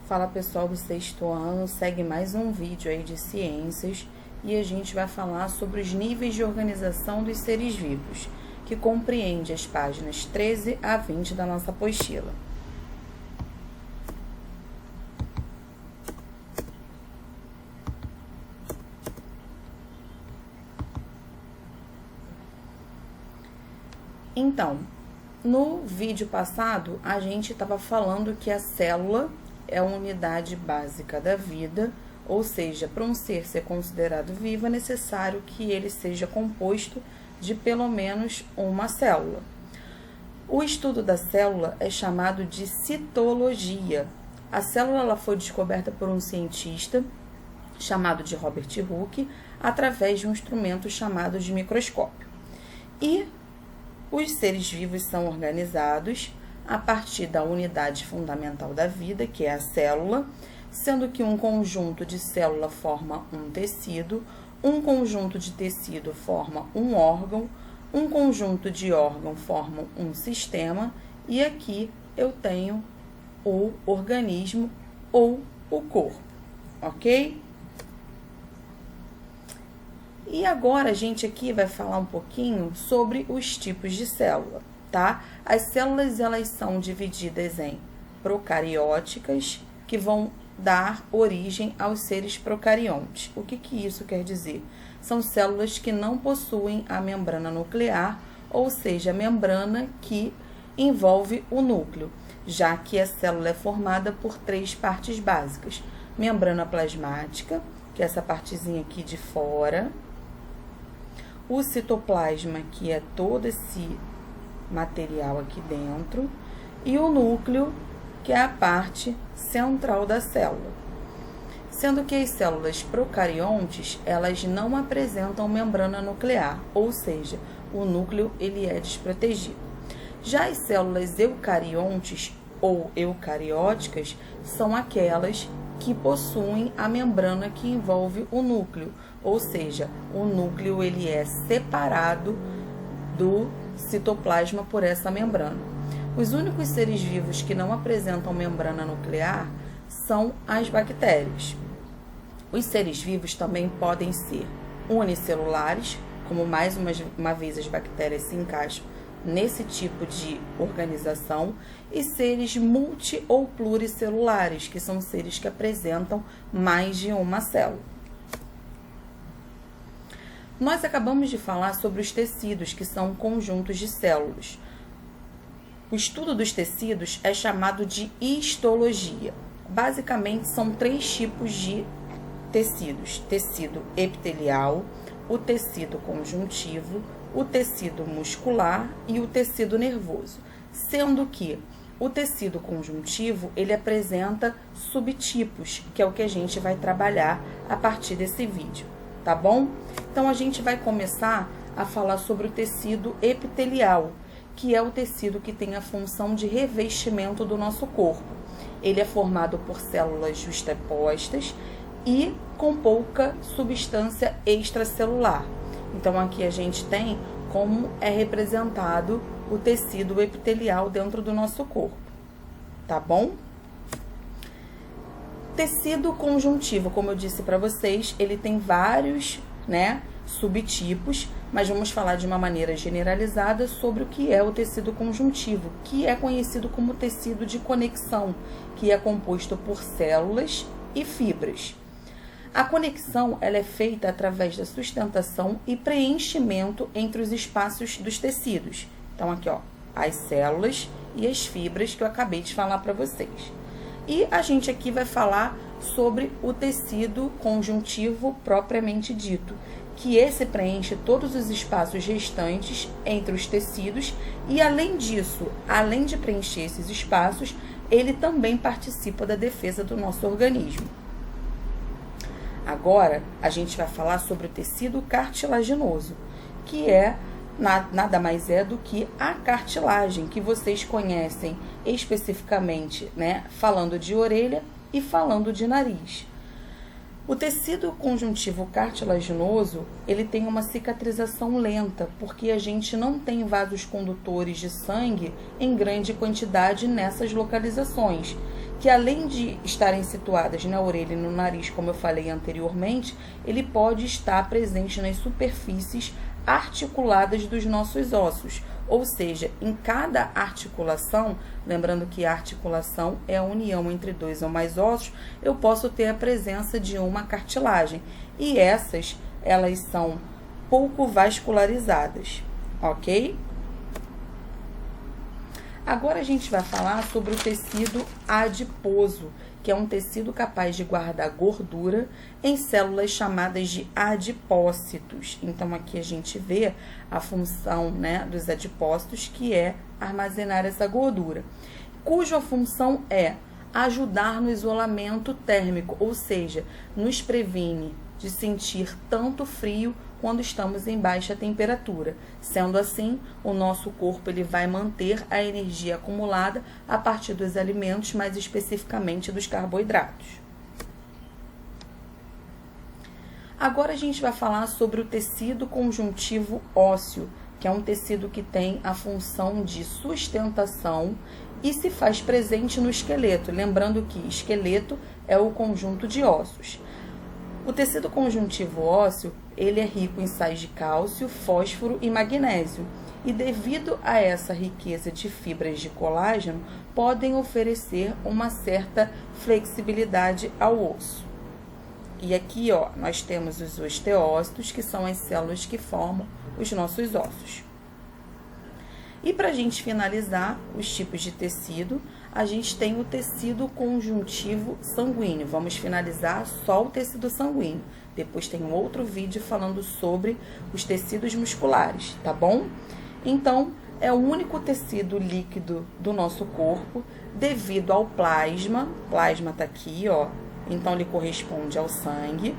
Fala pessoal do sexto ano, segue mais um vídeo aí de ciências e a gente vai falar sobre os níveis de organização dos seres vivos, que compreende as páginas 13 a 20 da nossa apostila. Então, no vídeo passado, a gente estava falando que a célula é a unidade básica da vida, ou seja, para um ser considerado vivo, é necessário que ele seja composto de pelo menos uma célula. O estudo da célula é chamado de citologia. A célula ela foi descoberta por um cientista chamado de Robert Hooke, através de um instrumento chamado de microscópio. E os seres vivos são organizados a partir da unidade fundamental da vida, que é a célula, sendo que um conjunto de célula forma um tecido, um conjunto de tecido forma um órgão, um conjunto de órgão forma um sistema, e aqui eu tenho o organismo ou o corpo, ok? E agora a gente aqui vai falar um pouquinho sobre os tipos de célula, tá? As células, elas são divididas em procarióticas, que vão dar origem aos seres procariontes. O que isso quer dizer? São células que não possuem a membrana nuclear, ou seja, a membrana que envolve o núcleo, já que a célula é formada por três partes básicas: membrana plasmática, que é essa partezinha aqui de fora, o citoplasma, que é todo esse material aqui dentro, e o núcleo, que é a parte central da célula. Sendo que as células procariontes, elas não apresentam membrana nuclear, ou seja, o núcleo ele é desprotegido. Já as células eucariontes ou eucarióticas são aquelas que possuem a membrana que envolve o núcleo, ou seja, o núcleo ele é separado do citoplasma por essa membrana. Os únicos seres vivos que não apresentam membrana nuclear são as bactérias. Os seres vivos também podem ser unicelulares, como mais uma vez as bactérias se encaixam nesse tipo de organização, e seres multi ou pluricelulares, que são seres que apresentam mais de uma célula. Nós acabamos de falar sobre os tecidos, que são conjuntos de células. O estudo dos tecidos é chamado de histologia. Basicamente, são três tipos de tecidos: tecido epitelial, o tecido conjuntivo, o tecido muscular e o tecido nervoso, sendo que o tecido conjuntivo ele apresenta subtipos, que é o que a gente vai trabalhar a partir desse vídeo, tá bom? Então a gente vai começar a falar sobre o tecido epitelial, que é o tecido que tem a função de revestimento do nosso corpo. Ele é formado por células justapostas e com pouca substância extracelular. Então, aqui a gente tem como é representado o tecido epitelial dentro do nosso corpo, tá bom? Tecido conjuntivo, como eu disse para vocês, ele tem vários, subtipos, mas vamos falar de uma maneira generalizada sobre o que é o tecido conjuntivo, que é conhecido como tecido de conexão, que é composto por células e fibras. A conexão ela é feita através da sustentação e preenchimento entre os espaços dos tecidos. Então, aqui, ó, as células e as fibras que eu acabei de falar para vocês. E a gente aqui vai falar sobre o tecido conjuntivo propriamente dito, que esse preenche todos os espaços restantes entre os tecidos e, além disso, além de preencher esses espaços, ele também participa da defesa do nosso organismo. Agora, a gente vai falar sobre o tecido cartilaginoso, que nada mais é do que a cartilagem, que vocês conhecem especificamente, falando de orelha e falando de nariz. O tecido conjuntivo cartilaginoso, ele tem uma cicatrização lenta, porque a gente não tem vasos condutores de sangue em grande quantidade nessas localizações. que além de estarem situadas na orelha e no nariz, como eu falei anteriormente, ele pode estar presente nas superfícies articuladas dos nossos ossos, ou seja, em cada articulação, lembrando que a articulação é a união entre dois ou mais ossos, eu posso ter a presença de uma cartilagem, e elas são pouco vascularizadas, ok? Agora a gente vai falar sobre o tecido adiposo, que é um tecido capaz de guardar gordura em células chamadas de adipócitos. Então, aqui a gente vê a função, né, dos adipócitos, que é armazenar essa gordura, cuja função é ajudar no isolamento térmico, ou seja, nos previne de sentir tanto frio quando estamos em baixa temperatura. Sendo assim, o nosso corpo ele vai manter a energia acumulada a partir dos alimentos, mais especificamente dos carboidratos. Agora a gente vai falar sobre o tecido conjuntivo ósseo, que é um tecido que tem a função de sustentação e se faz presente no esqueleto. Lembrando que esqueleto é o conjunto de ossos. O tecido conjuntivo ósseo, ele é rico em sais de cálcio, fósforo e magnésio. E devido a essa riqueza de fibras de colágeno, podem oferecer uma certa flexibilidade ao osso. E aqui, ó, nós temos os osteócitos, que são as células que formam os nossos ossos. E para a gente finalizar os tipos de tecido, a gente tem o tecido conjuntivo sanguíneo. Vamos finalizar só o tecido sanguíneo. Depois tem um outro vídeo falando sobre os tecidos musculares, tá bom? Então, é o único tecido líquido do nosso corpo devido ao plasma. O plasma tá aqui, ó. Então, ele corresponde ao sangue.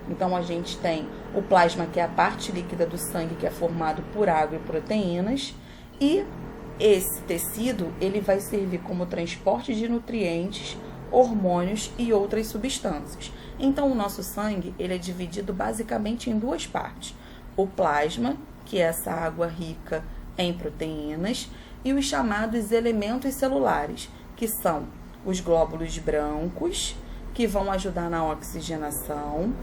Então, a gente tem o plasma, que é a parte líquida do sangue, que é formado por água e proteínas. E esse tecido, ele vai servir como transporte de nutrientes, hormônios e outras substâncias. Então, o nosso sangue, ele é dividido basicamente em duas partes. O plasma, que é essa água rica em proteínas, e os chamados elementos celulares, que são os glóbulos brancos, que vão ajudar na oxigenação,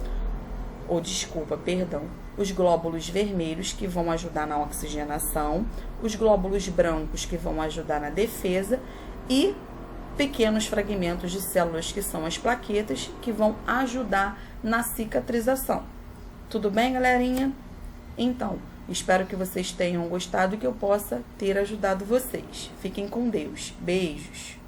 os glóbulos vermelhos, que vão ajudar na oxigenação, os glóbulos brancos, que vão ajudar na defesa, e pequenos fragmentos de células, que são as plaquetas, que vão ajudar na cicatrização. Tudo bem, galerinha? Então, espero que vocês tenham gostado e que eu possa ter ajudado vocês. Fiquem com Deus. Beijos!